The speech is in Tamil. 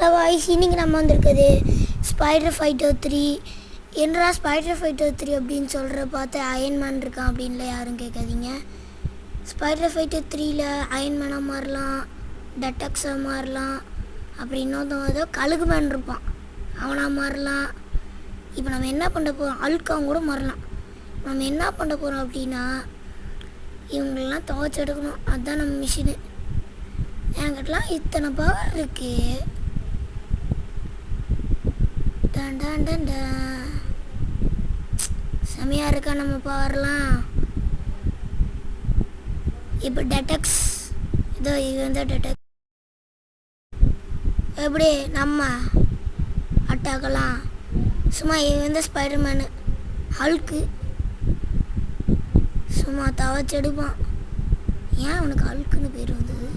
ஹலோ வாய்ஸ், இன்றைக்கி நம்ம வந்திருக்குது ஸ்பைடர் ஃபைட்டர் 3. என்னடா ஸ்பைடர் ஃபைட்டர் 3 அப்படின்னு சொல்கிற பார்த்து அயன்மேன் இருக்கான் அப்படின்ல யாரும் கேட்காதீங்க. ஸ்பைடர் ஃபைட்டர் 3ல் அயன்மேனாக மாறலாம், டெட்டக்ஸாக மாறலாம், அப்படி இன்னொருத்தவங்க ஏதோ கழுகு மேன் இருப்பான் அவனாக மாறலாம். இப்போ நம்ம என்ன பண்ண போகிறோம், அல்காவும் கூட மாறலாம். நம்ம என்ன பண்ண போகிறோம் அப்படின்னா இவங்களெலாம் துவைச்சி எடுக்கணும். அதுதான் நம்ம மிஷினு. என்கிட்டலாம் இத்தனை பவர் இருக்கு. செமையாக இருக்கா நம்ம பவர்லாம். இப்போ டெட்டக்ஸ் இதோ இது வந்து டெட்டக்ஸ் எப்படி நம்ம அட்டாக்கலாம். சும்மா இது வந்து ஸ்பைடர்மேனு ஹல்க்கு சும்மா தவச்செடுப்பான். ஏன் அவனுக்கு ஹல்க்குன்னு பேர் வந்தது?